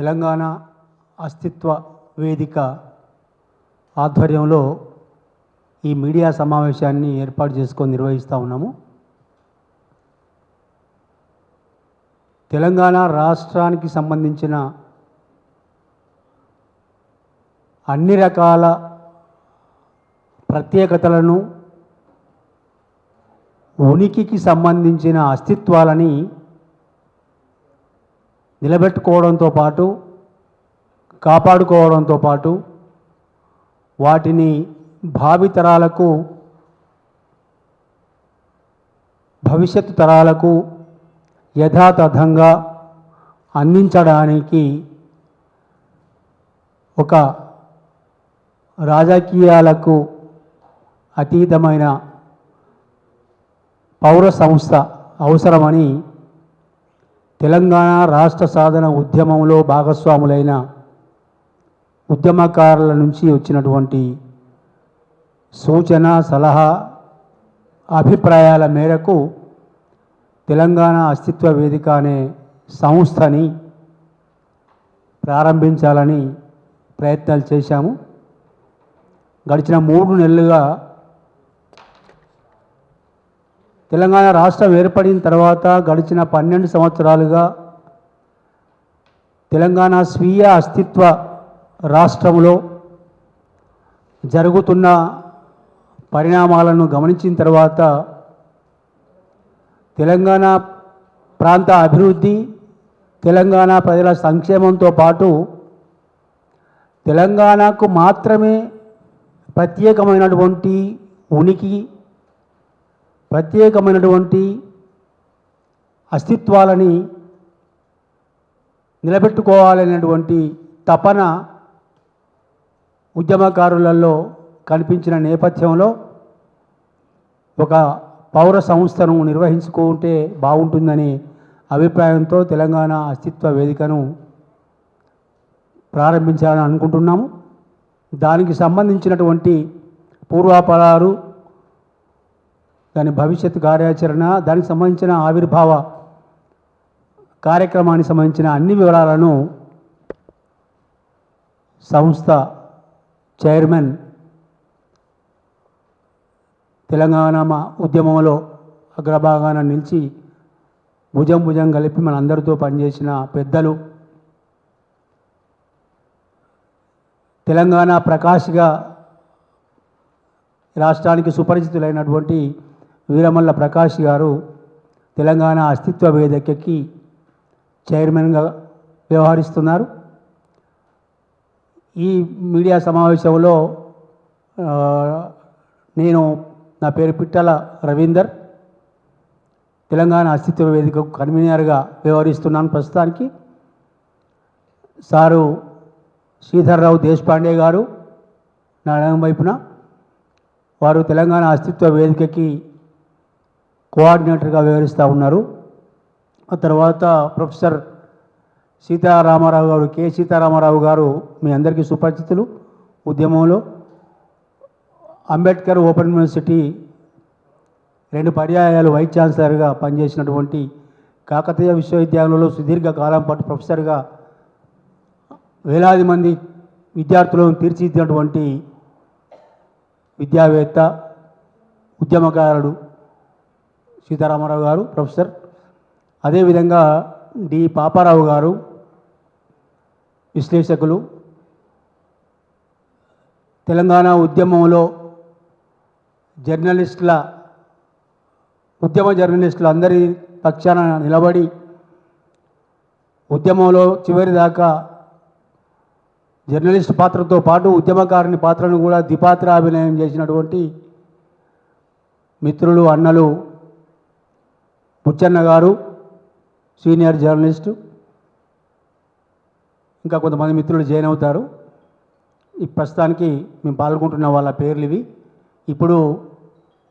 తెలంగాణ అస్తిత్వ వేదిక ఆధ్వర్యంలో ఈ మీడియా సమావేశాన్ని ఏర్పాటు చేసుకొని నిర్వహిస్తూ ఉన్నాము. తెలంగాణ రాష్ట్రానికి సంబంధించిన అన్ని రకాల ప్రత్యేకతలను, ఉనికికి సంబంధించిన అస్తిత్వాలని నిలబెట్టుకోవడంతో పాటు, కాపాడుకోవడంతో పాటు వాటిని భావితరాలకు, భవిష్యత్తు తరాలకు యథాతథంగా అందించడానికి ఒక రాజకీయాలకు అతీతమైన పౌర సంస్థ అవసరమని తెలంగాణ రాష్ట్ర సాధన ఉద్యమంలో భాగస్వాములైన ఉద్యమకారుల నుంచి వచ్చినటువంటి సూచన, సలహా, అభిప్రాయాల మేరకు తెలంగాణ అస్తిత్వ వేదిక అనే సంస్థని ప్రారంభించాలని ప్రయత్నాలు చేశాము. గడిచిన 3 నెలలుగా తెలంగాణ రాష్ట్రం ఏర్పడిన తర్వాత గడిచిన 12 సంవత్సరాలుగా తెలంగాణ స్వీయ అస్తిత్వ రాష్ట్రంలో జరుగుతున్న పరిణామాలను గమనించిన తర్వాత తెలంగాణ ప్రాంత అభివృద్ధి, తెలంగాణ ప్రజల సంక్షేమంతో పాటు తెలంగాణకు మాత్రమే ప్రత్యేకమైనటువంటి ఉనికి, ప్రత్యేకమైనటువంటి అస్తిత్వాలని నిలబెట్టుకోవాలనేటువంటి తపన ఉద్యమకారులలో కనిపించిన నేపథ్యంలో ఒక పౌర సంస్థను నిర్వహించుకుంటే బాగుంటుందనే అభిప్రాయంతో తెలంగాణ అస్తిత్వ వేదికను ప్రారంభించాలని అనుకుంటున్నాము. దానికి సంబంధించినటువంటి పూర్వాపరాలు, దాని భవిష్యత్తు కార్యాచరణ, దానికి సంబంధించిన ఆవిర్భావ కార్యక్రమానికి సంబంధించిన అన్ని వివరాలను సంస్థ చైర్మన్, తెలంగాణ ఉద్యమంలో అగ్రభాగాన నిలిచి భుజం కలిపి మనందరితో పనిచేసిన పెద్దలు, తెలంగాణ ప్రకాష్గా రాష్ట్రానికి సుపరిచితులైనటువంటి వీరమల్ల ప్రకాష్ గారు తెలంగాణ అస్తిత్వ వేదికకి చైర్మన్గా వ్యవహరిస్తున్నారు. ఈ మీడియా సమావేశంలో నా పేరు పిట్టల రవీందర్, తెలంగాణ అస్తిత్వ వేదికకు కన్వీనర్గా వ్యవహరిస్తున్నాను ప్రస్తుతానికి. సారు శ్రీధర్రావు దేశపాండే గారు నా ఎడమ వైపున, వారు తెలంగాణ అస్తిత్వ వేదికకి కోఆర్డినేటర్గా వ్యవహరిస్తూ ఉన్నారు. ఆ తర్వాత ప్రొఫెసర్ సీతారామారావు గారు, కె సీతారామారావు గారు మీ అందరికీ సుపరిచితులు. ఉద్యమంలో అంబేద్కర్ ఓపెన్ యూనివర్సిటీ 2 పర్యాయాలు వైస్ ఛాన్సలర్గా పనిచేసినటువంటి, కాకతీయ విశ్వవిద్యాలయంలో సుదీర్ఘకాలం పాటు ప్రొఫెసర్గా వేలాది మంది విద్యార్థులను తీర్చిదిద్దినటువంటి విద్యావేత్త, ఉద్యమకారుడు సీతారామారావు గారు ప్రొఫెసర్. అదేవిధంగా డి పాపారావు గారు విశ్లేషకులు. తెలంగాణ ఉద్యమంలో ఉద్యమ జర్నలిస్టులు అందరి పక్షాన నిలబడి ఉద్యమంలో చివరి దాకా జర్నలిస్ట్ పాత్రతో పాటు ఉద్యమకారుని పాత్రను కూడా ద్విపాత్రాభినయం చేసినటువంటి మిత్రులు, అన్నలు బుచ్చన్న గారు సీనియర్ జర్నలిస్టు, ఇంకా కొంతమంది మిత్రులు జాయిన్ అవుతారు. ఈ ప్రస్తుతానికి మేము పాల్గొంటున్న వాళ్ళ పేర్లు ఇవి. ఇప్పుడు